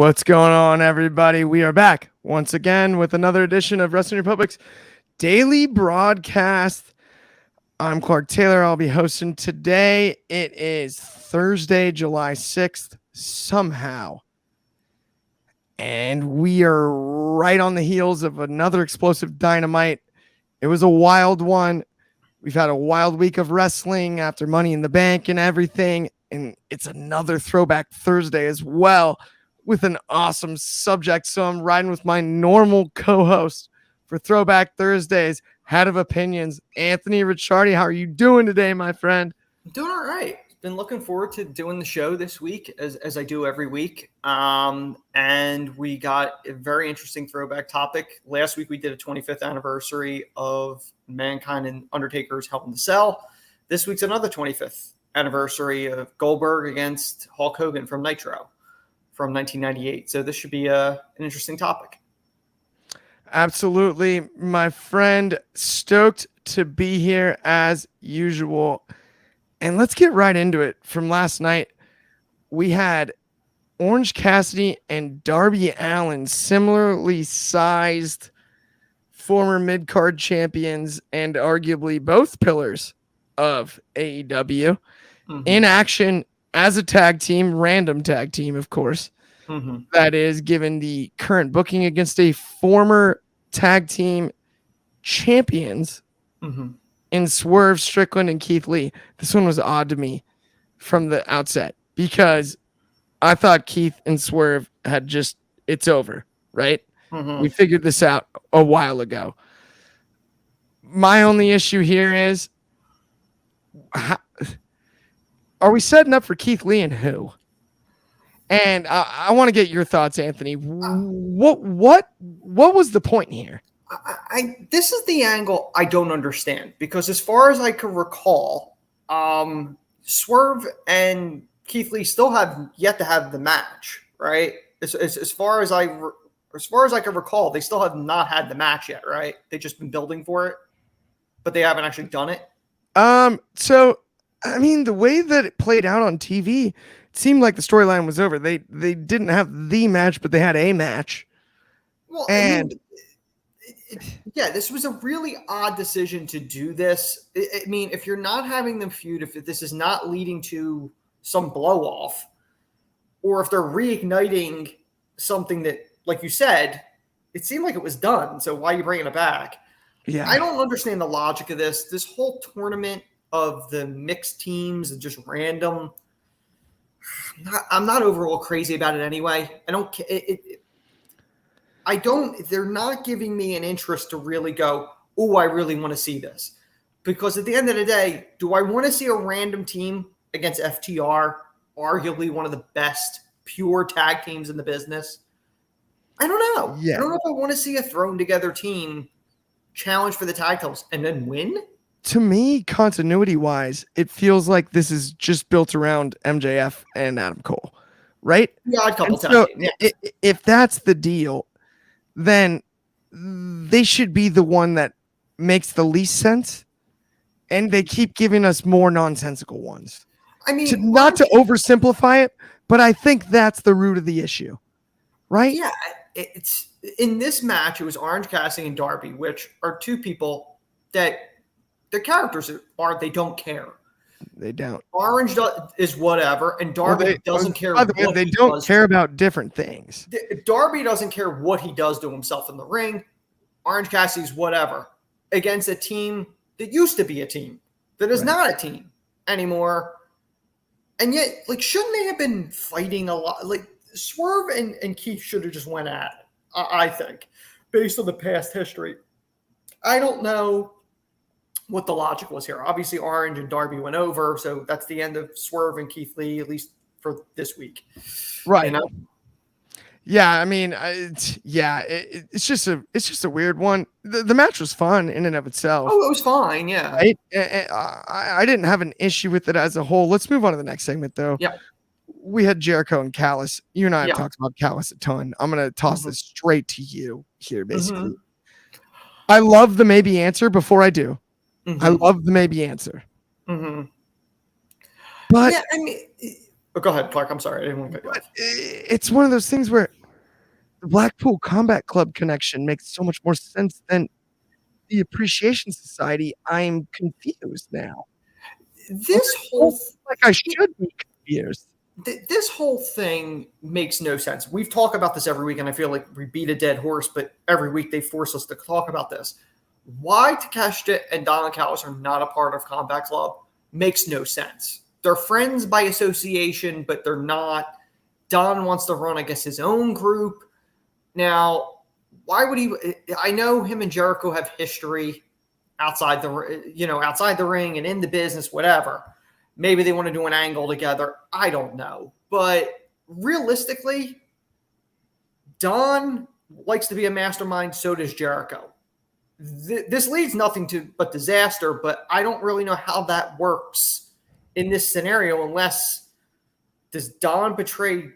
What's going on, everybody? We are back once again with another edition of Wrestling Republic's daily broadcast. I'm Clark Taylor. I'll be hosting today. It is Thursday, July 6th, somehow. And we are right on the heels of another explosive Dynamite. It was a wild one. We've had a wild week of wrestling after Money in the Bank and everything. And it's another Throwback Thursday as well, with an awesome subject. So I'm riding with my normal co-host for Throwback Thursdays, Head of Opinions, Anthony Ricciardi. How are you doing today, my friend? I'm doing all right. Been looking forward to doing the show this week, as I do every week. And we got a very interesting throwback topic. Last week we did a 25th anniversary of Mankind and Undertaker's Hell in the Cell. This week's another 25th anniversary of Goldberg against Hulk Hogan from Nitro from 1998. So this should be an interesting topic. Absolutely, my friend. Stoked to be here as usual. And let's get right into it. From last night, we had Orange Cassidy and Darby Allin, similarly sized former mid-card champions and arguably both pillars of AEW, in action as a tag team, random tag team, of course. That is, given the current booking, against a former tag team champions in Swerve Strickland and Keith Lee. This one was odd to me from the outset because I thought Keith and Swerve had just, it's over, right? We figured this out a while ago. My only issue here is, are we setting up for Keith Lee and who? And I want to get your thoughts, Anthony. What was the point here? This is the angle I don't understand, because as far as I can recall, Swerve and Keith Lee still have yet to have the match, right? As far as I can recall, they still have not had the match yet, right? They've just been building for it, but they haven't actually done it. So I mean, the way that it played out on TV, it seemed like the storyline was over. They didn't have the match, but they had a match. Well, and yeah, this was a really odd decision to do this. I mean, if you're not having them feud, if this is not leading to some blow off, or if they're reigniting something that, like you said, it seemed like it was done. So why are you bringing it back? Yeah, I don't understand the logic of this. This whole tournament of the mixed teams and just random. I'm not overall crazy about it anyway. They're not giving me an interest to really go, oh, I really want to see this. Because at the end of the day, do I want to see a random team against FTR, arguably one of the best pure tag teams in the business? I don't know. Yeah. I don't know if I want to see a thrown together team challenge for the tag titles and then win. To me, continuity-wise, it feels like this is just built around MJF and Adam Cole, right? Yeah, a couple times. So if that's the deal, then they should be the one that makes the least sense, and they keep giving us more nonsensical ones. I mean, not to oversimplify it, but I think that's the root of the issue, right? Yeah, it's in this match. It was Orange Cassidy and Darby, which are two people that their characters they don't care. They don't. Orange is whatever, and Darby doesn't care. By the way, they don't care about different things. Darby doesn't care what he does to himself in the ring. Orange Cassidy's whatever against a team that used to be a team that is not a team anymore. And yet, like, shouldn't they have been fighting a lot? Like, Swerve and Keith should have just went at it, I think, based on the past history. I don't know what the logic was here. Obviously, Orange and Darby went over, so that's the end of Swerve and Keith Lee, at least for this week. Right. You know? Yeah, I mean, it's just a weird one. The match was fun in and of itself. Oh, it was fine, yeah. Right? I didn't have an issue with it as a whole. Let's move on to the next segment, though. Yeah. We had Jericho and Callis. You and I have talked about Callis a ton. I'm going to toss this straight to you here, basically. I love the maybe answer before I do. I love the maybe answer. But yeah, I mean, Oh, go ahead, Clark. I'm sorry. I didn't want to cut you off. It's one of those things where the Blackpool Combat Club connection makes so much more sense than the Appreciation Society. I'm confused now. This whole like I should be confused. This whole thing makes no sense. We've talked about this every week, and I feel like we beat a dead horse, but every week they force us to talk about this. Why Takeshita and Don Callis are not a part of Combat Club makes no sense. They're friends by association, but they're not. Don wants to run, I guess, his own group. Now, why would he? I know him and Jericho have history outside the ring and in the business, whatever. Maybe they want to do an angle together. I don't know. But realistically, Don likes to be a mastermind. So does Jericho. This leads nothing to but disaster, but I don't really know how that works in this scenario unless does Don betray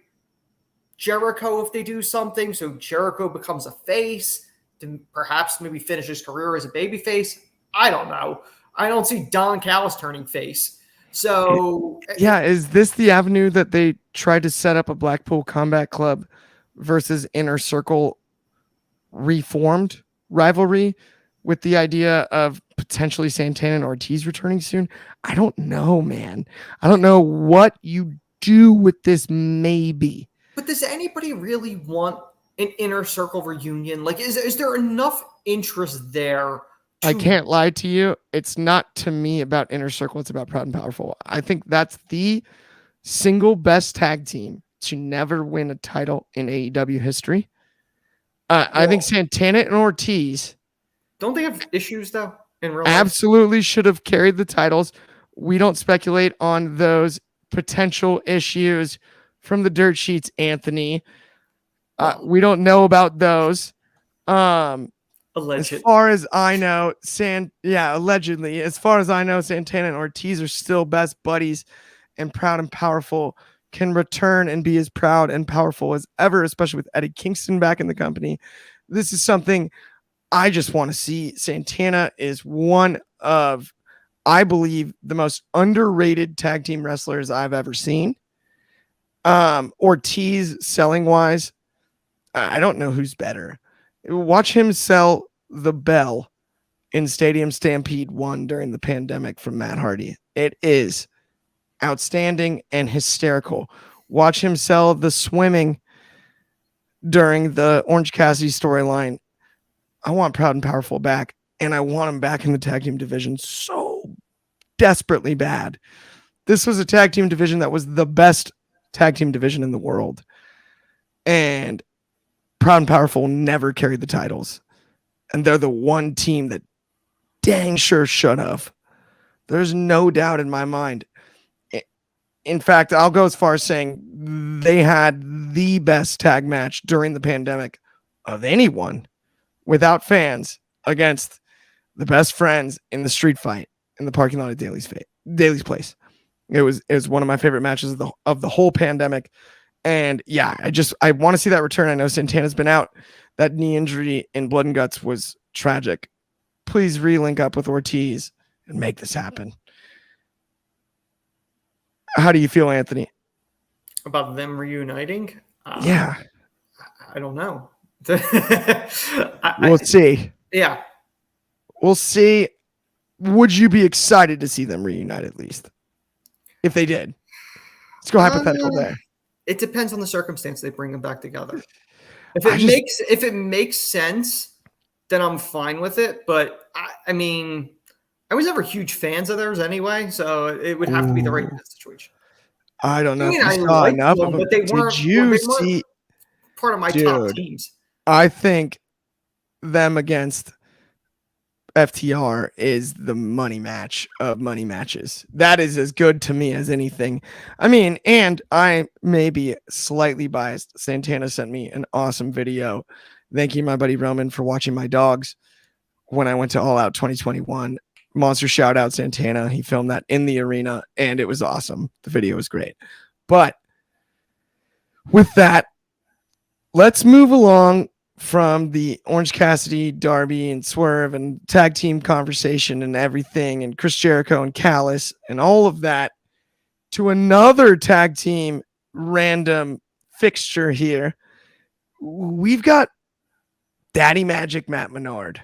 Jericho if they do something, so Jericho becomes a face to perhaps maybe finish his career as a babyface. I don't know. I don't see Don Callis turning face. So yeah, is this the avenue that they tried to set up a Blackpool Combat Club versus Inner Circle reformed rivalry with the idea of potentially Santana and Ortiz returning soon? I don't know, man. I don't know what you do with this maybe. But does anybody really want an Inner Circle reunion? Like, is there enough interest there? I can't lie to you. It's not to me about Inner Circle. It's about Proud and Powerful. I think that's the single best tag team to never win a title in AEW history. I think Santana and Ortiz. Don't they have issues though in real life? Absolutely should have carried the titles. We don't speculate on those potential issues from the dirt sheets, Anthony. We don't know about those. Alleged. As far as I know, allegedly. As far as I know, Santana and Ortiz are still best buddies, and Proud and Powerful can return and be as proud and powerful as ever, especially with Eddie Kingston back in the company. This is something I just want to see. Santana is one of, I believe, the most underrated tag team wrestlers I've ever seen. Ortiz, selling wise, I don't know who's better. Watch him sell the bell in Stadium Stampede 1 during the pandemic from Matt Hardy. It is outstanding and hysterical. Watch him sell the swimming during the Orange Cassidy storyline. I want Proud and Powerful back, and I want him back in the tag team division so desperately bad. This was a tag team division that was the best tag team division in the world. And Proud and Powerful never carried the titles. And they're the one team that dang sure should have. There's no doubt in my mind. In fact, I'll go as far as saying they had the best tag match during the pandemic of anyone without fans against the best friends in the street fight in the parking lot of Daly's Place. It was one of my favorite matches of the whole pandemic. And yeah, I want to see that return. I know Santana's been out. That knee injury in Blood and Guts was tragic. Please re-link up with Ortiz and make this happen. How do you feel, Anthony? About them reuniting? Yeah. I don't know. We'll see. Yeah. We'll see. Would you be excited to see them reunite at least? If they did. Let's go hypothetical there. It depends on the circumstance they bring them back together. If it makes sense, then I'm fine with it. But I mean, I was never huge fans of theirs anyway, so it would have to be the right situation. I don't know. I saw enough of them. But they weren't part of my top teams. I think them against FTR is the money match of money matches. That is as good to me as anything. I mean, and I may be slightly biased. Santana sent me an awesome video. Thank you, my buddy Roman, for watching my dogs when I went to All Out 2021. Monster shout out Santana. He filmed that in the arena and it was awesome. The video was great. But with that, let's move along from the Orange Cassidy, Darby, and Swerve and tag team conversation and everything, and Chris Jericho and Callis and all of that to another tag team random fixture here. We've got Daddy Magic Matt Menard.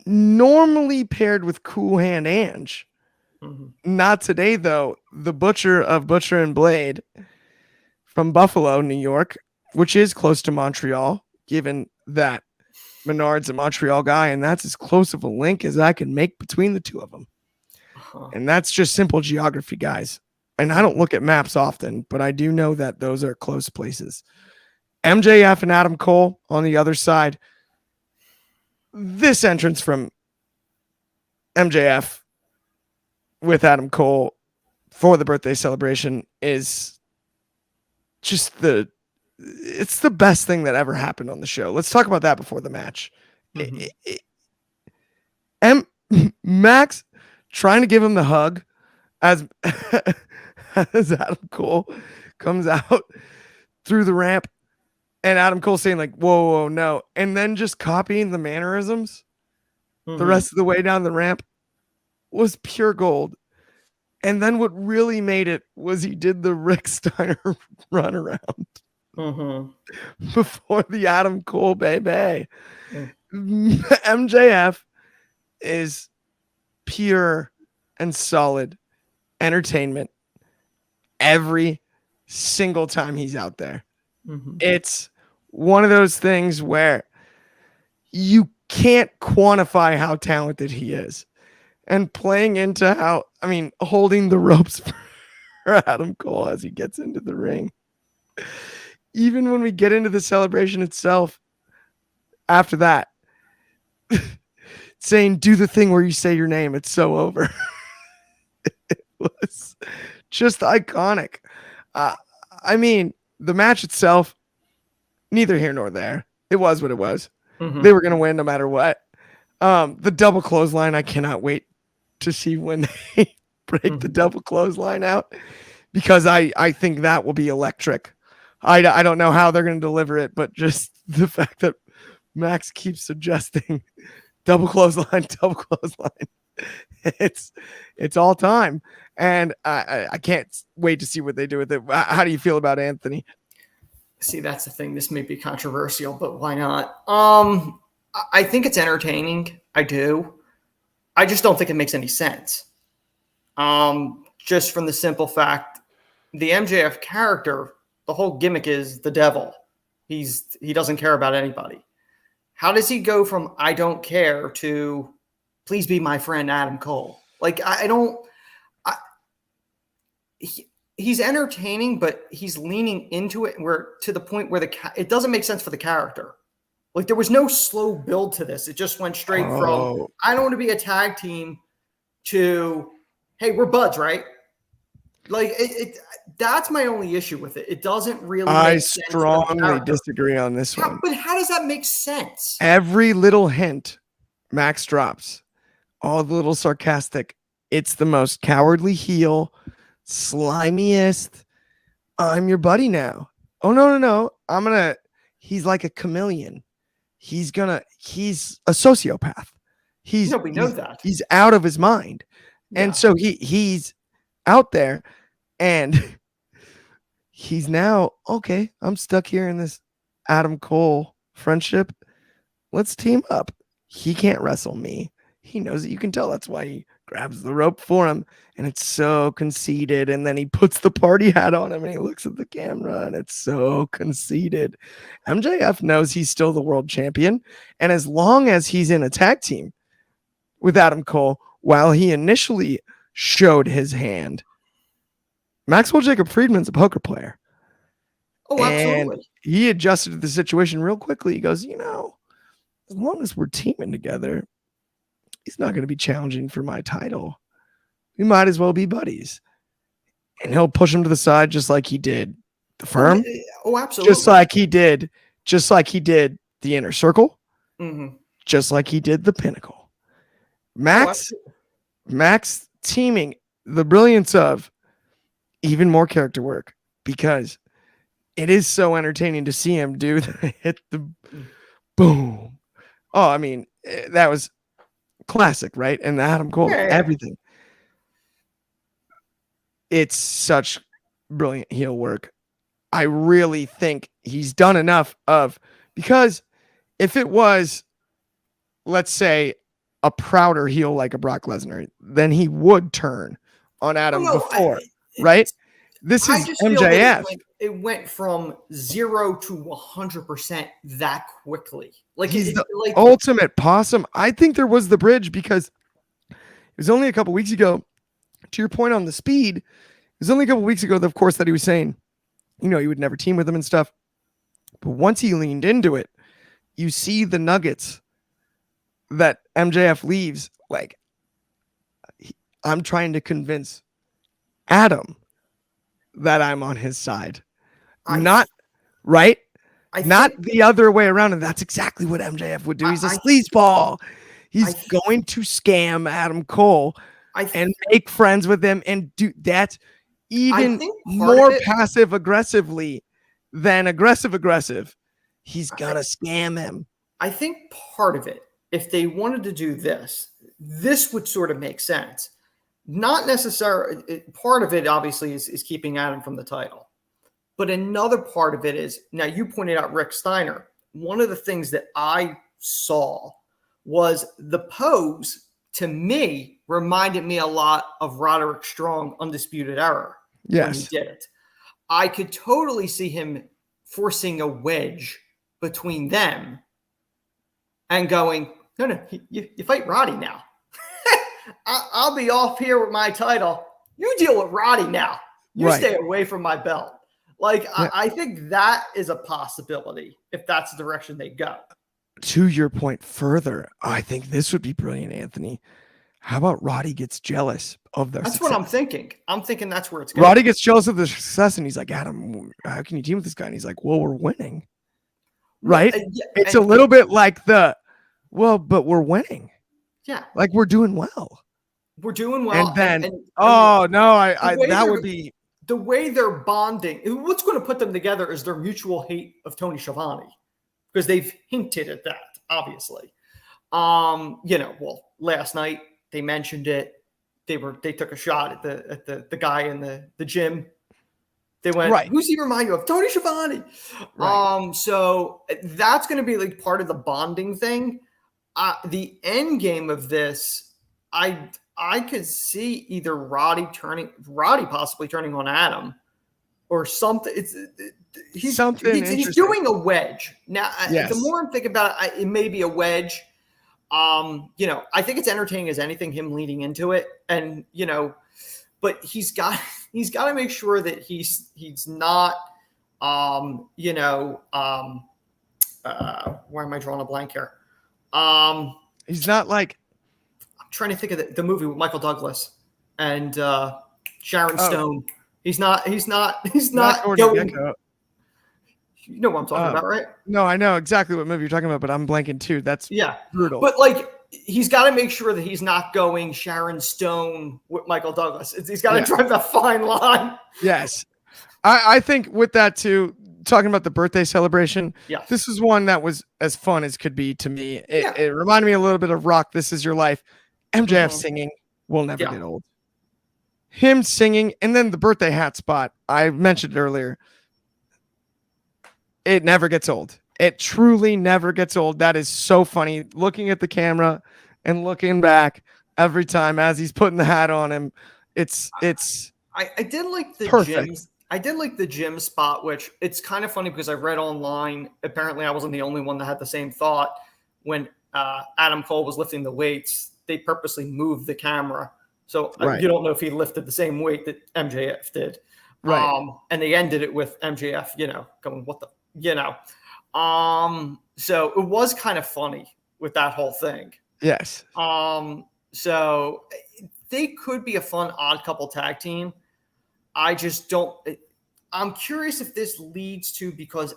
Normally paired with Cool Hand Ange. Not today, though. The Butcher of Butcher and Blade from Buffalo, New York, which is close to Montreal, given that Menard's a Montreal guy, and that's as close of a link as I can make between the two of them. And that's just simple geography, guys. And I don't look at maps often, but I do know that those are close places. MJF and Adam Cole on the other side. This entrance from MJF with Adam Cole for the birthday celebration is just it's the best thing that ever happened on the show. Let's talk about that before the match. Max trying to give him the hug as Adam Cole comes out through the ramp, and Adam Cole saying like, whoa, no. And then just copying the mannerisms the rest of the way down the ramp was pure gold. And then what really made it was he did the Rick Steiner run around before the Adam Cole baby. MJF is pure and solid entertainment every single time he's out there. It's one of those things where you can't quantify how talented he is. And playing into how, holding the ropes for Adam Cole as he gets into the ring. Even when we get into the celebration itself, after that, saying, do the thing where you say your name, it's so over. It was just iconic. The match itself, neither here nor there. It was what it was. They were going to win no matter what. The double clothesline, I cannot wait to see when they break the double clothesline out, because I think that will be electric. I don't know how they're going to deliver it, but just the fact that Max keeps suggesting double clothesline, it's all time. And I can't wait to see what they do with it. How do you feel about Anthony? See, that's the thing. This may be controversial, but why not? I think it's entertaining. I do. I just don't think it makes any sense. Just from the simple fact, the MJF character, the whole gimmick is the devil. He doesn't care about anybody. How does he go from I don't care to please be my friend Adam Cole? Like, he's entertaining, but he's leaning into it to the point where it doesn't make sense for the character. Like, there was no slow build to this. It just went straight from, I don't want to be a tag team to, hey, we're buds, right? Like, that's my only issue with it. It doesn't really make sense. I strongly disagree on this one. But how does that make sense? Every little hint Max drops, all the little sarcastic, it's the most cowardly heel, slimiest, I'm your buddy now. Oh, no. He's like a chameleon. He's a sociopath. We know that. He's out of his mind. Yeah. And so he's out there, and he's now, okay, I'm stuck here in this Adam Cole friendship. Let's team up. He can't wrestle me. He knows it. You can tell that's why he grabs the rope for him, and it's so conceited. And then he puts the party hat on him and he looks at the camera, and it's so conceited. MJF knows he's still the world champion. And as long as he's in a tag team with Adam Cole, while he initially showed his hand, Maxwell Jacob Friedman's a poker player. Oh, absolutely. And he adjusted to the situation real quickly. He goes, as long as we're teaming together, he's not going to be challenging for my title. We might as well be buddies. And he'll push him to the side just like he did the Firm. Oh, absolutely. Just like he did the Inner Circle. Just like he did the Pinnacle. Max teaming, the brilliance of even more character work, because it is so entertaining to see him do the hit the boom. Oh, that was classic, right? And the Adam Cole, everything. it's such brilliant heel work. I really think he's done enough because if it was, let's say, a prouder heel like a Brock Lesnar, then he would turn on Adam before, right? This I is just MJF. feel that it went from 0 to 100% that quickly. Like He's the ultimate possum. I think there was the bridge because it was only a couple weeks ago. To your point on the speed, it was only a couple weeks ago, of course, that he was saying, he would never team with him and stuff. But once he leaned into it, you see the nuggets that MJF leaves. Like, I'm trying to convince Adam that I'm on his side. Not the other way around. And that's exactly what MJF would do. He's a sleazeball. He's going to scam Adam Cole and make friends with him and do that even more passive aggressively than aggressive. He's going to scam him. I think part of it, if they wanted to do this would sort of make sense. Not necessarily, part of it obviously is keeping Adam from the title. But another part of it is, now you pointed out Rick Steiner. One of the things that I saw was the pose, to me, reminded me a lot of Roderick Strong, Undisputed Era. Yes. When he did it. I could totally see him forcing a wedge between them and going, no, you fight Roddy now. I'll be off here with my title. You deal with Roddy now. You stay away from my belt. Like, yeah. I think that is a possibility if that's the direction they go. To your point further, I think this would be brilliant, Anthony. How about Roddy gets jealous of their success? That's what I'm thinking. I'm thinking that's where it's going. Roddy gets jealous of the success, and he's like, Adam, how can you team with this guy? And he's like, well, we're winning. Right? It's a little bit like but we're winning. Yeah. Like, we're doing well. We're doing well. And then, that would be. The way they're bonding, what's going to put them together is their mutual hate of Tony Schiavone, because they've hinted at that, obviously. Last night they mentioned it. They took a shot at the guy in the gym. They went, right. Who's he remind you of? Tony Schiavone. Right. So that's going to be like part of the bonding thing. The end game of this, I could see either Roddy possibly turning on Adam or something. He's doing a wedge. Now, yes. The more I'm thinking about it, it may be a wedge. I think it's entertaining as anything, him leading into it. And, but he's got to make sure that he's not, why am I drawing a blank here? He's not like, trying to think of the movie with Michael Douglas and Sharon Stone. He's not going. You know what I'm talking about, right? No, I know exactly what movie you're talking about, but I'm blanking too. That's brutal. But like, he's got to make sure that he's not going Sharon Stone with Michael Douglas. He's got to drive that fine line. Yes. I think with that too, talking about the birthday celebration, this is one that was as fun as could be to me. It reminded me a little bit of Rock, This Is Your Life. MJF singing will never get old. Him singing, and then the birthday hat spot, I mentioned it earlier. It never gets old. It truly never gets old. That is so funny. Looking at the camera and looking back every time as he's putting the hat on him. I did like the perfect. Gym. I did like the gym spot, which it's kind of funny because I read online. Apparently, I wasn't the only one that had the same thought when Adam Cole was lifting the weights. They purposely moved the camera. So you don't know if he lifted the same weight that MJF did. Right. And they ended it with MJF, going, what the, so it was kind of funny with that whole thing. Yes. So they could be a fun odd couple tag team. I just don't, I'm curious if this leads to, because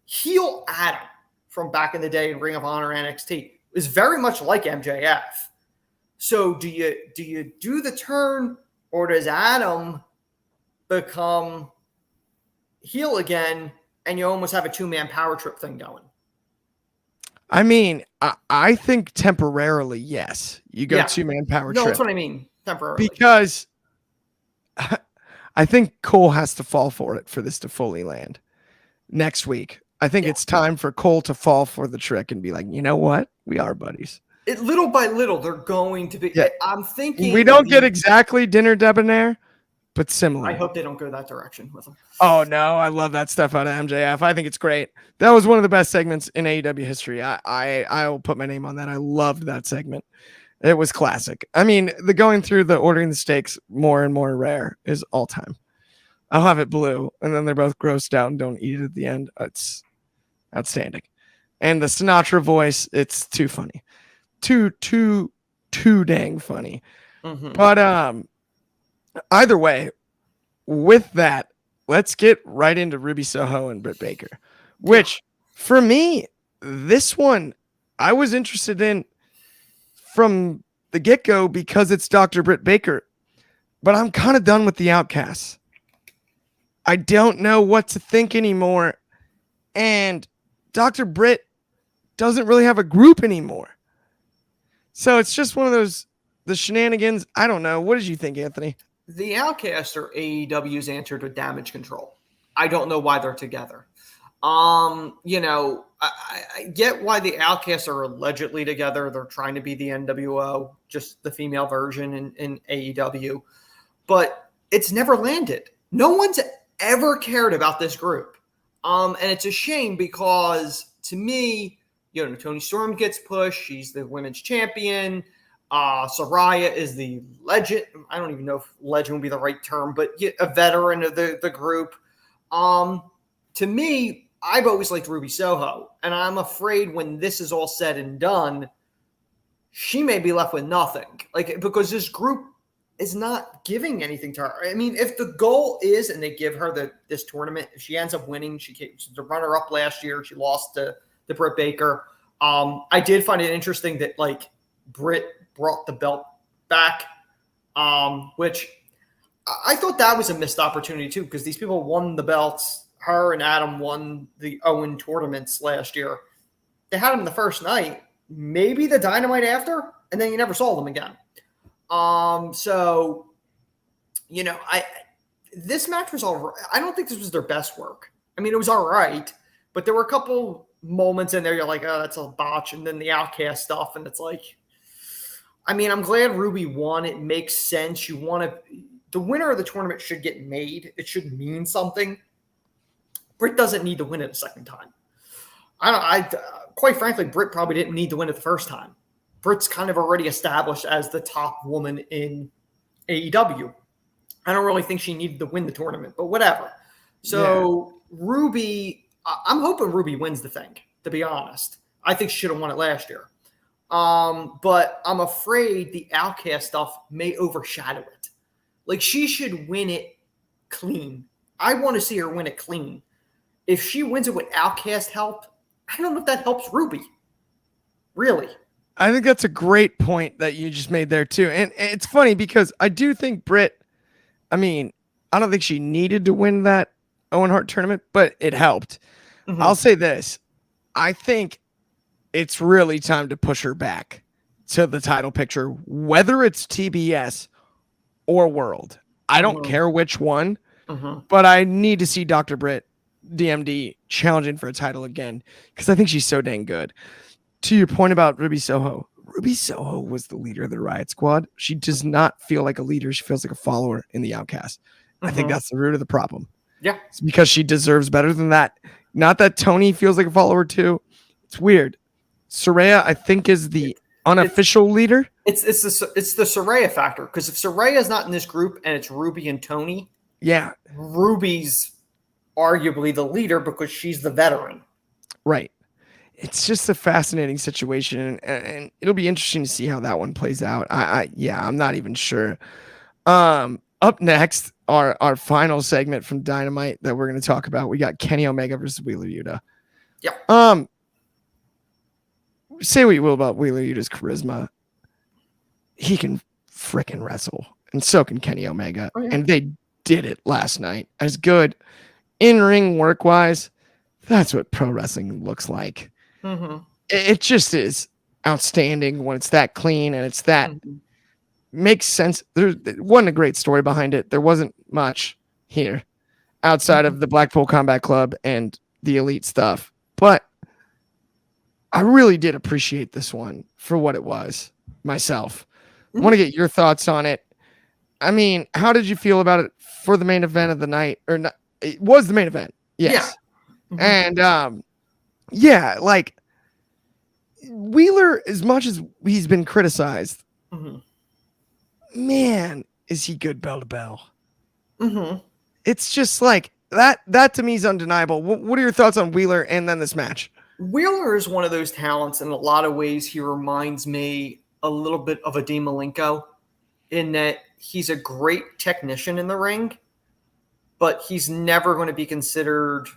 heel Adam from back in the day in Ring of Honor NXT is very much like MJF. So do you do the turn, or does Adam become heel again and you almost have a two-man power trip thing going? I mean, I think temporarily, yes. You go two-man power trip. No, that's what I mean, temporarily. Because I think Cole has to fall for it for this to fully land next week. I think it's time for Cole to fall for the trick and be like, you know what? We are buddies. Little by little, they're going to be. Yeah. I'm thinking we don't get exactly dinner debonair, but similar. I hope they don't go that direction with them. Oh no, I love that stuff out of MJF. I think it's great. That was one of the best segments in AEW history. I will put my name on that. I loved that segment. It was classic. I mean, the going through the ordering the steaks more and more rare is all time. I'll have it blue, and then they're both grossed out and don't eat it at the end. It's outstanding. And the Sinatra voice, it's too funny. Too dang funny. Mm-hmm. But either way, with that, let's get right into Ruby Soho and Britt Baker, which for me, this one I was interested in from the get-go because it's Dr. Britt Baker, but I'm kind of done with the Outcasts. I don't know what to think anymore. And Dr. Britt doesn't really have a group anymore. So it's just one of those, the shenanigans. I don't know. What did you think, Anthony? The Outcasts are AEW's answer to Damage Control. I don't know why they're together. I get why the Outcasts are allegedly together. They're trying to be the NWO, just the female version in AEW. But it's never landed. No one's ever cared about this group. And it's a shame because, to me, Toni Storm gets pushed. She's the women's champion. Saraya is the legend. I don't even know if legend would be the right term, but a veteran of the group. To me, I've always liked Ruby Soho, and I'm afraid when this is all said and done, she may be left with nothing. Because this group is not giving anything to her. I mean, if the goal is, and they give her this tournament, if she ends up winning, she's the runner-up last year. She lost to Britt Baker. I did find it interesting that Britt brought the belt back, which I thought that was a missed opportunity too, because these people won the belts. Her and Adam won the Owen tournaments last year. They had them the first night, maybe the Dynamite after, and then you never saw them again. This match was all right. I don't think this was their best work. I mean, it was all right, but there were a couple moments in there you're like, oh, that's a botch. And then the Outcast stuff. And it's like, I mean, I'm glad Ruby won. It makes sense. The winner of the tournament should get made. It should mean something. Britt doesn't need to win it a second time. Quite frankly, Britt probably didn't need to win it the first time. Britt's kind of already established as the top woman in AEW. I don't really think she needed to win the tournament, but whatever. So Ruby, I'm hoping Ruby wins the thing, to be honest. I think she should have won it last year. But I'm afraid the Outcast stuff may overshadow it. She should win it clean. I want to see her win it clean. If she wins it with Outcast help, I don't know if that helps Ruby. Really. I think that's a great point that you just made there too. And it's funny because I do think Britt, I don't think she needed to win that Owen Hart tournament, but it helped. Mm-hmm. I'll say this. I think it's really time to push her back to the title picture, whether it's TBS or World. I don't care which one, but I need to see Dr. Britt, DMD, challenging for a title again because I think she's so dang good. To your point about Ruby Soho was the leader of the Riot Squad. She does not feel like a leader. She feels like a follower in the Outcast. I think that's the root of the problem. Yeah. It's because she deserves better than that. Not that Tony feels like a follower too. It's weird. Saraya, I think, is the unofficial leader. It's the Saraya factor, because if Saraya's not in this group and it's Ruby and Tony, Ruby's arguably the leader because she's the veteran. Right. It's just a fascinating situation, and it'll be interesting to see how that one plays out. I'm not even sure. Up next, our final segment from Dynamite that we're going to talk about. We got Kenny Omega versus Wheeler Yuta. Yeah. Say what you will about Wheeler Yuta's charisma. He can frickin' wrestle, and so can Kenny Omega. Oh, yeah. And they did it last night. As good in-ring work-wise, that's what pro wrestling looks like. It just is outstanding when it's that clean and it's that makes sense. There wasn't a great story behind it. There wasn't much here outside of the Blackpool Combat Club and the Elite stuff. But I really did appreciate this one for what it was myself. I want to get your thoughts on it. I mean, how did you feel about it for the main event of the night? Or not? It was the main event. Yes. Yeah. And like Wheeler, as much as he's been criticized, man, is he good bell to bell. It's just like that to me is undeniable. What are your thoughts on Wheeler and then this match? Wheeler is one of those talents. In a lot of ways, he reminds me a little bit of a Dean Malenko in that he's a great technician in the ring, but he's never going to be considered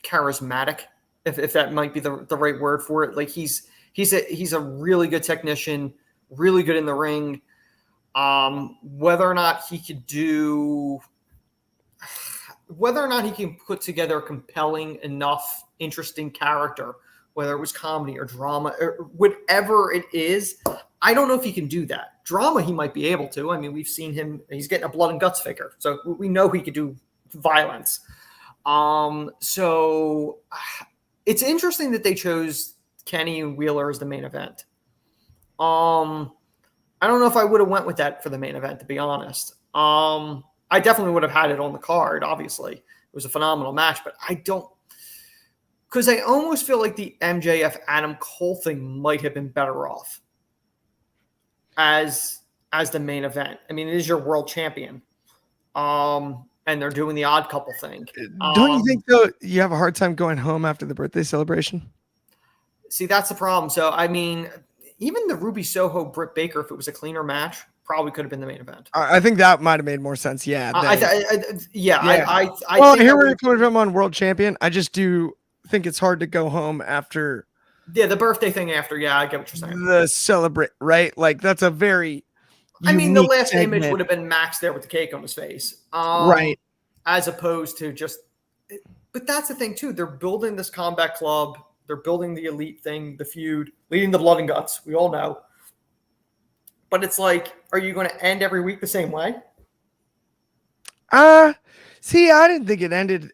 charismatic, if that might be the right word for it. Like he's a really good technician, really good in the ring. Whether or not he can put together a compelling enough, interesting character, whether it was comedy or drama or whatever it is, I don't know if he can do that. Drama, he might be able to. I mean, we've seen him, he's getting a blood and guts figure. So we know he could do violence. So it's interesting that they chose Kenny and Wheeler as the main event. I don't know if I would have went with that for the main event, to be honest. I definitely would have had it on the card, obviously. It was a phenomenal match, but because I almost feel like the MJF Adam Cole thing might have been better off as the main event. I mean, it is your world champion. And they're doing the odd couple thing. Don't you think, though, you have a hard time going home after the birthday celebration? See, that's the problem. So, I mean, even the Ruby Soho Britt Baker, if it was a cleaner match, probably could have been the main event. I think that might have made more sense. Yeah. I here we're coming from on world champion. I just do think it's hard to go home after. Yeah, the birthday thing after. Yeah, I get what you're saying. The celebrate, right? Like that's a very. I mean, the last image would have been Max there with the cake on his face, right? As opposed to just. But that's the thing too. They're building this combat club. They're building the elite thing, the feud, leading the blood and guts. We all know. But it's like, are you going to end every week the same way? See, I didn't think it ended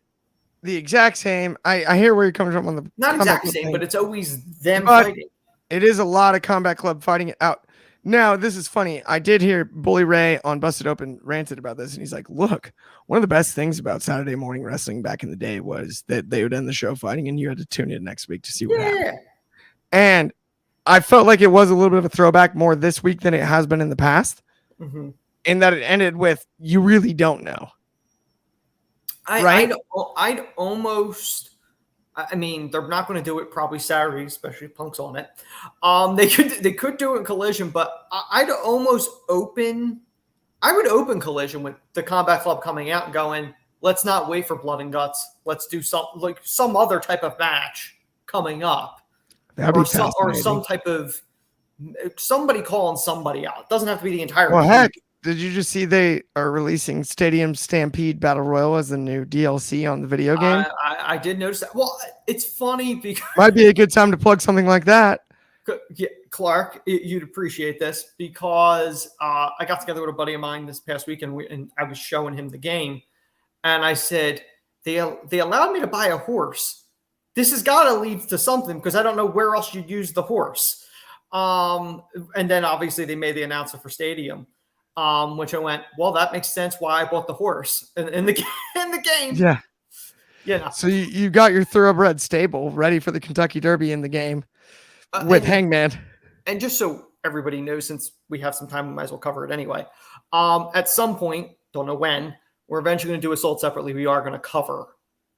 the exact same. I hear where you're coming from on the not exact same, but it's always them fighting. It is a lot of Combat Club fighting it out. Now, this is funny. I did hear Bully Ray on Busted Open ranted about this, and he's like, look, one of the best things about Saturday morning wrestling back in the day was that they would end the show fighting, and you had to tune in next week to see what happened. And I felt like it was a little bit of a throwback more this week than it has been in the past, in that it ended with, you really don't know. Right? I'd almost... I mean, they're not going to do it probably Saturday, especially if Punk's on it. They could do it in Collision, but I would open Collision with the Combat Club coming out and going, let's not wait for Blood and Guts. Let's do some other type of match coming up. Or some type of somebody calling somebody out. It doesn't have to be the entire team. Heck, did you just see they are releasing Stadium Stampede Battle Royal as the new DLC on the video game? I did notice that. Well, it's funny because might be a good time to plug something like that. Yeah, Clark, you'd appreciate this because I got together with a buddy of mine this past week and I was showing him the game, and I said they allowed me to buy a horse. This has got to lead to something because I don't know where else you'd use the horse. And then obviously they made the announcement for Stadium. Which I went, well, that makes sense why I bought the horse in the game. Yeah. Yeah. So you got your thoroughbred stable ready for the Kentucky Derby in the game with Hangman. And just so everybody knows, since we have some time, we might as well cover it anyway. At some point, don't know when, we're eventually going to do a Sold Separately. We are going to cover.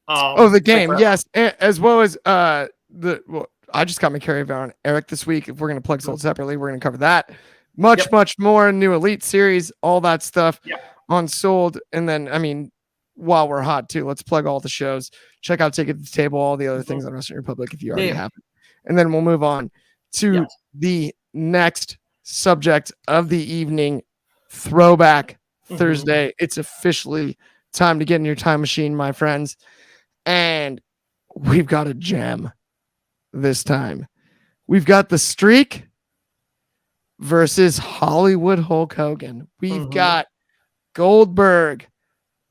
The game. Yes. As well as I just got my carry-on Eric this week. If we're going to plug Sold Separately, we're going to cover that. Much more new Elite Series, all that stuff on Sold. And then, I mean, while we're hot too, let's plug all the shows. Check out Take It to the Table, all the other things on Wrestling Republic if you already haven't. And then we'll move on to the next subject of the evening, Throwback Thursday. It's officially time to get in your time machine, my friends. And we've got a gem this time. We've got the Streak versus Hollywood Hulk Hogan. We've Mhm. got Goldberg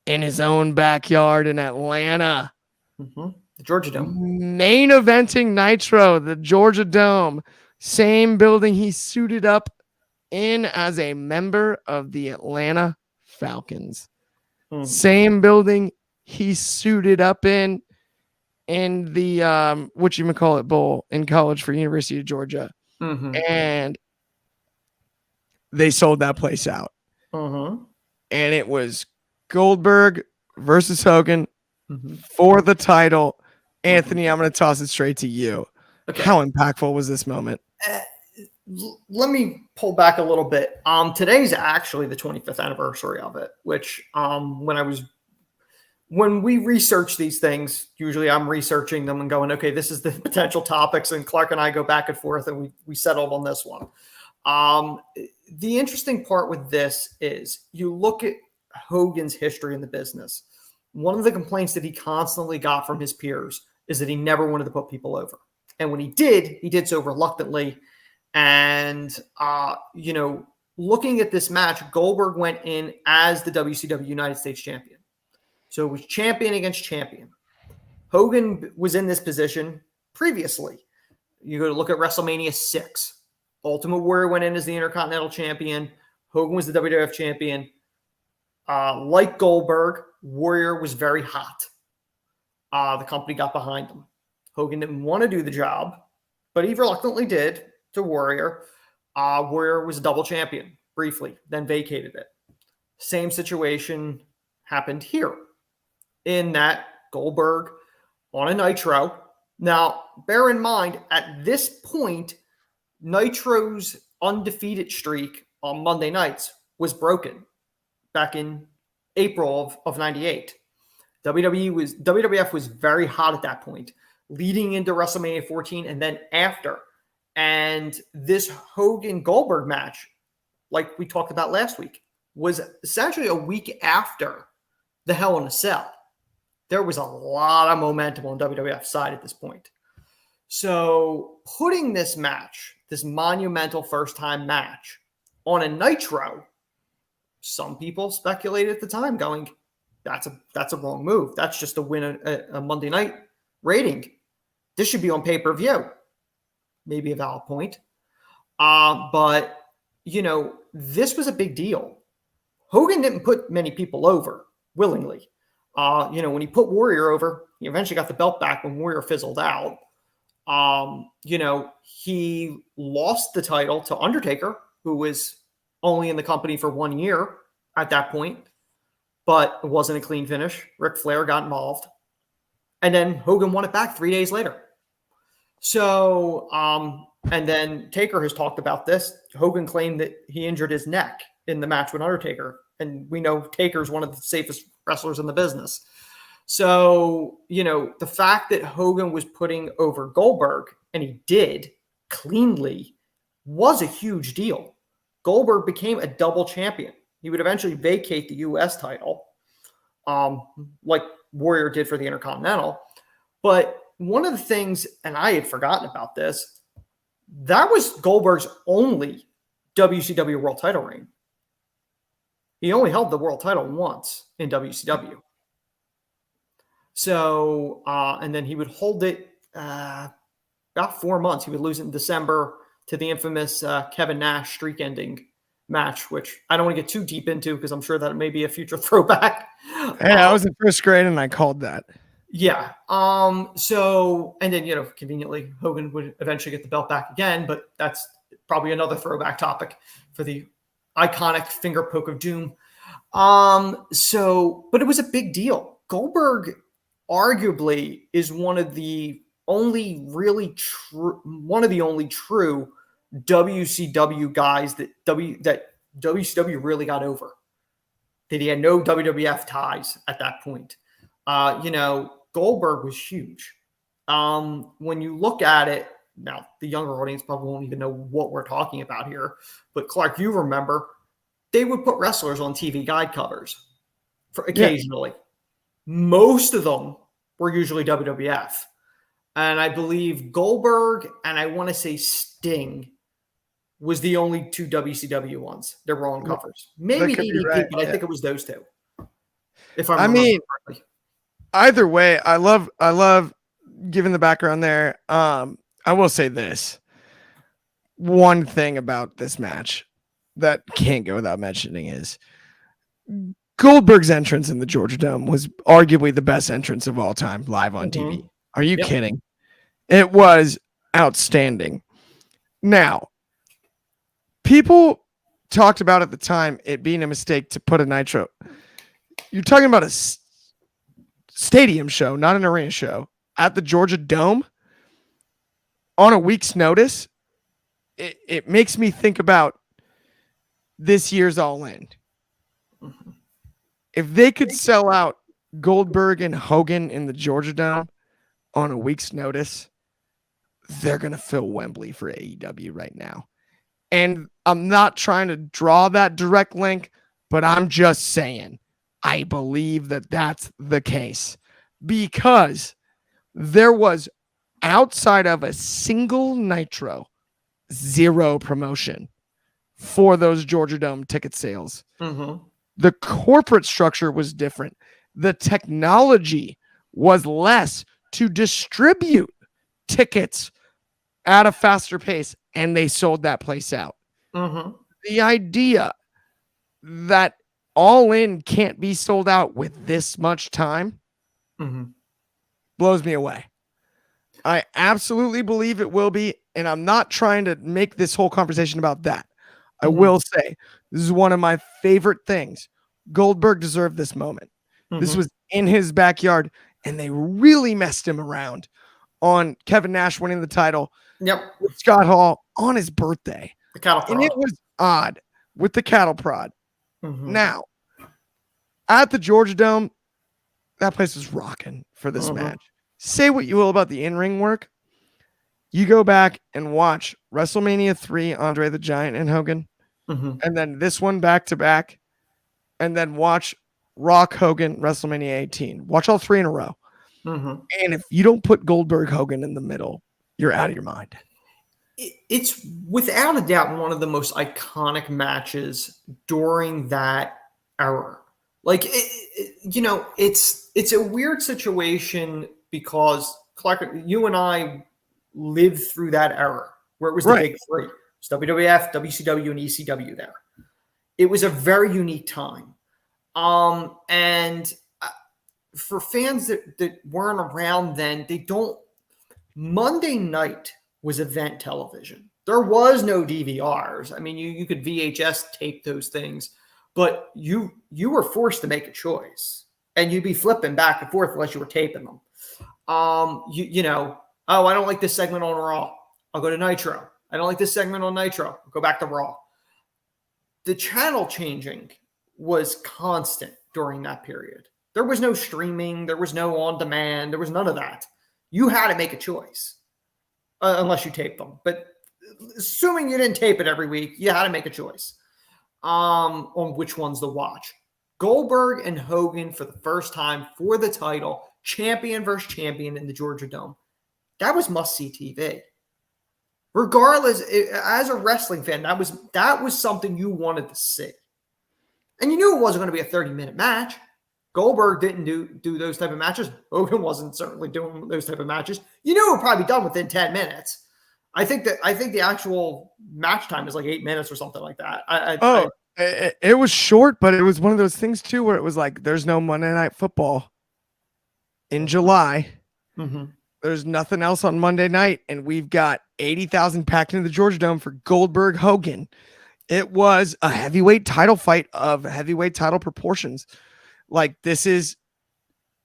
in his own backyard in Atlanta. The Georgia Dome. Main eventing Nitro, the Georgia Dome. Same building he suited up in as a member of the Atlanta Falcons. Same building he suited up in the whatchamacallit bowl in college for University of Georgia. And they sold that place out. And it was Goldberg versus Hogan for the title. Anthony, I'm going to toss it straight to you. Okay. How impactful was this moment? Let me pull back a little bit. Today's actually the 25th anniversary of it, which when we research these things, usually I'm researching them and going, okay, this is the potential topics, and Clark and I go back and forth, and we settled on this one. The interesting part with this is you look at Hogan's history in the business. One of the complaints that he constantly got from his peers is that he never wanted to put people over. And when he did so reluctantly. And, looking at this match, Goldberg went in as the WCW United States champion. So it was champion against champion. Hogan was in this position previously. You go to look at WrestleMania 6. Ultimate Warrior went in as the Intercontinental champion. Hogan was the WWF champion. Like Goldberg, Warrior was very hot. The company got behind him. Hogan didn't want to do the job, but he reluctantly did to Warrior. Warrior was a double champion briefly, then vacated it. Same situation happened here in that Goldberg on a Nitro. Now, bear in mind, at this point, Nitro's undefeated streak on Monday nights was broken back in April of 98. WWF was very hot at that point, leading into WrestleMania 14 and then after. And this Hogan-Goldberg match, like we talked about last week, was essentially a week after the Hell in a Cell. There was a lot of momentum on WWF's side at this point. So putting this match, this monumental first-time match, on a Nitro, some people speculated at the time going, that's a wrong move. That's just to win a Monday night rating. This should be on pay-per-view. Maybe a valid point. But, this was a big deal. Hogan didn't put many people over willingly. When he put Warrior over, he eventually got the belt back when Warrior fizzled out. He lost the title to Undertaker, who was only in the company for 1 year at that point, but it wasn't a clean finish. Ric Flair got involved. And then Hogan won it back 3 days later. So, and then Taker has talked about this. Hogan claimed that he injured his neck in the match with Undertaker. And we know Taker's one of the safest wrestlers in the business. So, the fact that Hogan was putting over Goldberg, and he did cleanly, was a huge deal. Goldberg became a double champion. He would eventually vacate the U.S. title, like Warrior did for the Intercontinental. But one of the things, and I had forgotten about this, that was Goldberg's only WCW world title reign. He only held the world title once in WCW. So, and then he would hold it about 4 months. He would lose it in December to the infamous Kevin Nash streak-ending match, which I don't want to get too deep into because I'm sure that it may be a future throwback. Hey, I was in first grade and I called that. Yeah. So, and then, conveniently, Hogan would eventually get the belt back again, but that's probably another throwback topic for the iconic finger poke of doom. But it was a big deal. Goldberg arguably is one of the only true WCW guys that WCW really got over. That he had no WWF ties at that point. Goldberg was huge. When you look at it, now the younger audience probably won't even know what we're talking about here, but Clark, you remember, they would put wrestlers on TV guide covers occasionally. Yeah. Most of them were usually WWF. And I believe Goldberg and I want to say Sting was the only two WCW ones that were on covers. Maybe DDP, right, but I think it was those two. If I mean, correctly. Either way, I love giving the background there. I will say this. One thing about this match that can't go without mentioning is Goldberg's entrance in the Georgia Dome was arguably the best entrance of all time live on TV. Are you kidding? It was outstanding. Now, people talked about at the time it being a mistake to put a Nitro. You're talking about a stadium show, not an arena show, at the Georgia Dome on a week's notice. It makes me think about this year's All In. If they could sell out Goldberg and Hogan in the Georgia Dome on a week's notice, they're going to fill Wembley for AEW right now. And I'm not trying to draw that direct link, but I'm just saying I believe that that's the case because there was, outside of a single Nitro, zero promotion for those Georgia Dome ticket sales. The corporate structure was different. The technology was less to distribute tickets at a faster pace, and they sold that place out. The idea that All In can't be sold out with this much time blows me away. I absolutely believe it will be, and I'm not trying to make this whole conversation about that. I will say this is one of my favorite things. Goldberg deserved this moment. This was in his backyard, and they really messed him around on Kevin Nash winning the title. With Scott Hall on his birthday. The cattle prod. And it was odd with the cattle prod. Now, at the Georgia Dome, that place was rocking for this match. Say what you will about the in-ring work. You go back and watch WrestleMania 3, Andre the Giant and Hogan, and then this one back-to-back, and then watch Rock Hogan, WrestleMania 18. Watch all three in a row. And if you don't put Goldberg Hogan in the middle, you're out of your mind. It's without a doubt one of the most iconic matches during that era. Like, it's a weird situation because, Clark, you and I lived through that era where it was the big three. It was WWF, WCW, and ECW there. It was a very unique time. And for fans that weren't around then, Monday night was event television. There was no DVRs. I mean, you could VHS tape those things, but you were forced to make a choice, and you'd be flipping back and forth unless you were taping them. I don't like this segment on Raw. I'll go to Nitro. I don't like this segment on Nitro. I'll go back to Raw. The channel changing was constant during that period. There was no streaming. There was no on demand. There was none of that. You had to make a choice unless you taped them. But assuming you didn't tape it every week, you had to make a choice on which ones to watch. Goldberg and Hogan for the first time for the title, champion versus champion in the Georgia Dome. That was must-see TV. Regardless, as a wrestling fan, that was something you wanted to see. And you knew it wasn't going to be a 30-minute match. Goldberg didn't do those type of matches. Hogan wasn't certainly doing those type of matches. You knew it would probably be done within 10 minutes. I think the actual match time is like 8 minutes or something like that. It was short, but it was one of those things too where it was like, there's no Monday Night Football in July. There's nothing else on Monday night, and we've got 80,000 packed into the Georgia Dome for Goldberg Hogan. It was a heavyweight title fight of heavyweight title proportions. Like, this is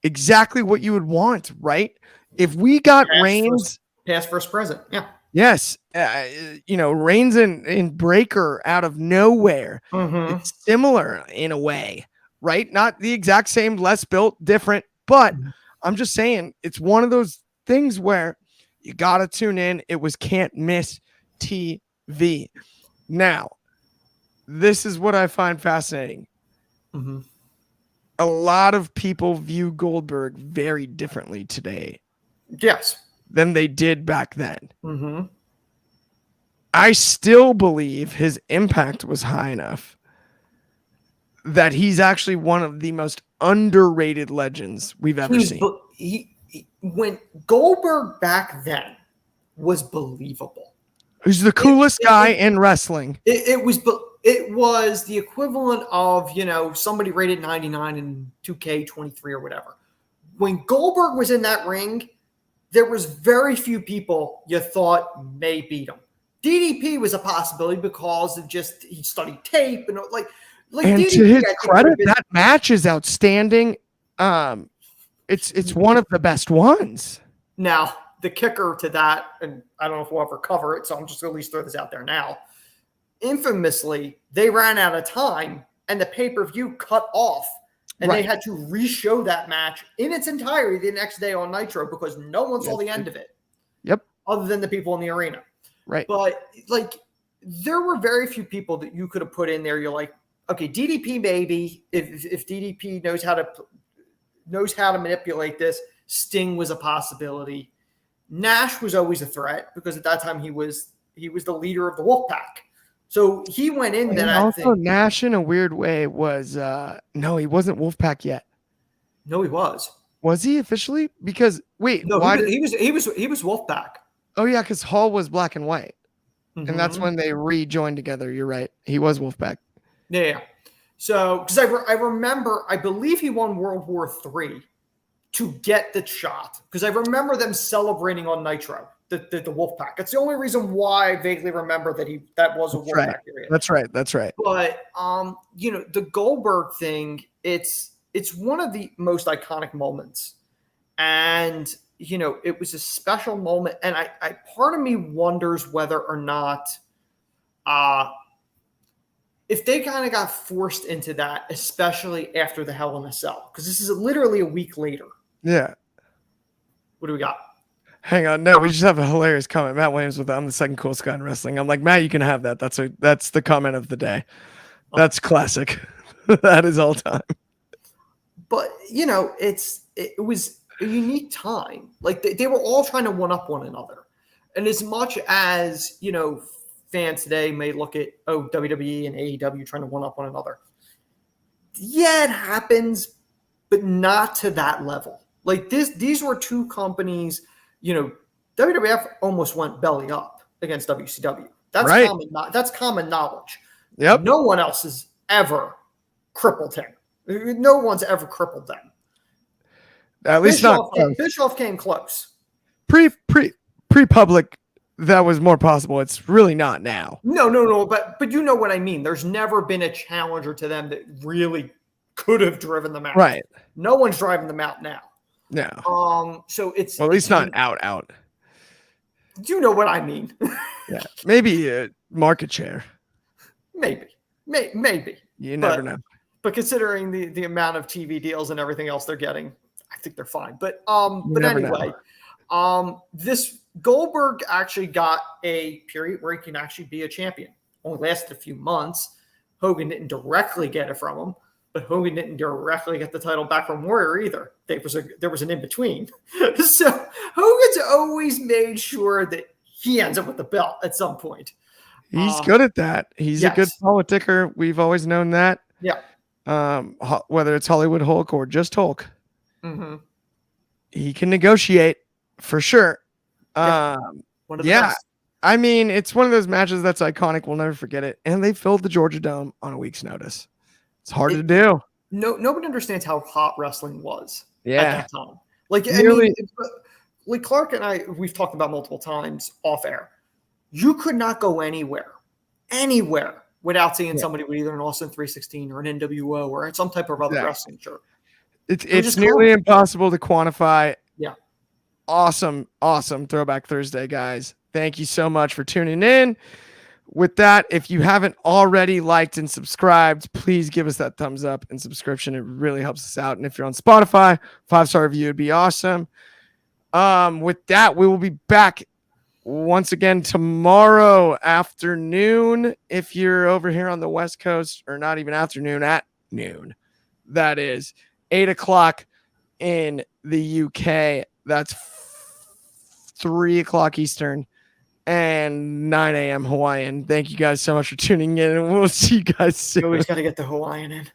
exactly what you would want, right? If we got Reigns, past first present, yeah. Yes, Reigns and Breaker out of nowhere. It's similar in a way, right? Not the exact same, less built, different, but I'm just saying it's one of those things where you got to tune in. It was can't miss TV. Now, this is what I find fascinating. A lot of people view Goldberg very differently today. Yes. Than they did back then. I still believe his impact was high enough that he's actually one of the most underrated legends we've ever seen. When Goldberg back then was believable. He's the coolest guy in wrestling. It was the equivalent of, somebody rated 99 in 2K23 or whatever. When Goldberg was in that ring, there was very few people you thought may beat him. DDP was a possibility because of just he studied tape and like and DDP, to his credit, that match is outstanding. It's one of the best ones. Now, the kicker to that, and I don't know if we'll ever cover it, so I'm just going to at least throw this out there now. Infamously, they ran out of time and the pay-per-view cut off, and they had to re-show that match in its entirety the next day on Nitro because no one saw the end of it. Yep. Other than the people in the arena. Right. But there were very few people that you could have put in there. You're like, okay, DDP maybe if DDP knows how to manipulate this. Sting was a possibility. Nash was always a threat because at that time he was the leader of the Wolfpack. So he went in that. Also, Nash in a weird way was no, he wasn't Wolfpack yet. No, he was. Was he officially? Because wait, no, he was Wolfpack. Oh yeah, because Hall was Black and White, and that's when they rejoined together. You're right. He was Wolfpack. Yeah. So, because I remember, I believe he won World War III to get the shot. Because I remember them celebrating on Nitro, the Wolfpack. It's the only reason why I vaguely remember that was a Wolfpack area. That's right. But the Goldberg thing, it's one of the most iconic moments, and it was a special moment. And I part of me wonders whether or not, if they kind of got forced into that, especially after the Hell in a Cell, because this is literally a week later. Yeah. What do we got? Hang on. No, we just have a hilarious comment. Matt Williams with I'm the second coolest guy in wrestling. I'm like, Matt, you can have that. That's the comment of the day. That's classic. That is all time. But it was a unique time. Like they were all trying to one up one another. And as much as, fans today may look at WWE and AEW trying to one up one another. Yeah, it happens, but not to that level. Like these were two companies, WWF almost went belly up against WCW. That's right. That's common knowledge. Yep. No one else has ever crippled him. No one's ever crippled them. At least Bischoff came close. Pre-public, that was more possible. It's really not now. No. But you know what I mean. There's never been a challenger to them that really could have driven them out. Right. No one's driving them out now. No. So it's at least not out. You know what I mean? Yeah. Maybe a market share. Maybe. You never know. But considering the amount of TV deals and everything else they're getting, I think they're fine. But anyway, this Goldberg actually got a period where he can actually be a champion. Only lasted a few months. Hogan didn't directly get it from him, but Hogan didn't directly get the title back from Warrior either. There was an in-between. So Hogan's always made sure that he ends up with the belt at some point. He's good at that. He's a good politicker. We've always known that. Yeah. Whether it's Hollywood Hulk or just Hulk, he can negotiate for sure. Best. I mean, it's one of those matches that's iconic. We'll never forget it. And they filled the Georgia Dome on a week's notice. It's hard to do. Nobody understands how hot wrestling was at that time. Like Clark and I, we've talked about multiple times off air. You could not go anywhere without seeing somebody with either an Austin 316 or an NWO or some type of other wrestling shirt. It's nearly impossible to quantify. Yeah. Awesome Throwback Thursday, guys. Thank you so much for tuning in. With that, if you haven't already liked and subscribed, please give us that thumbs up and subscription. It really helps us out. And if you're on Spotify, 5-star review would be awesome. With that, we will be back once again tomorrow afternoon. If you're over here on the West Coast, or not even afternoon, at noon. That is 8:00 in the UK. That's 3:00 Eastern. and 9 a.m. Hawaiian. Thank you guys so much for tuning in, and we'll see you guys soon. You always got to get the Hawaiian in.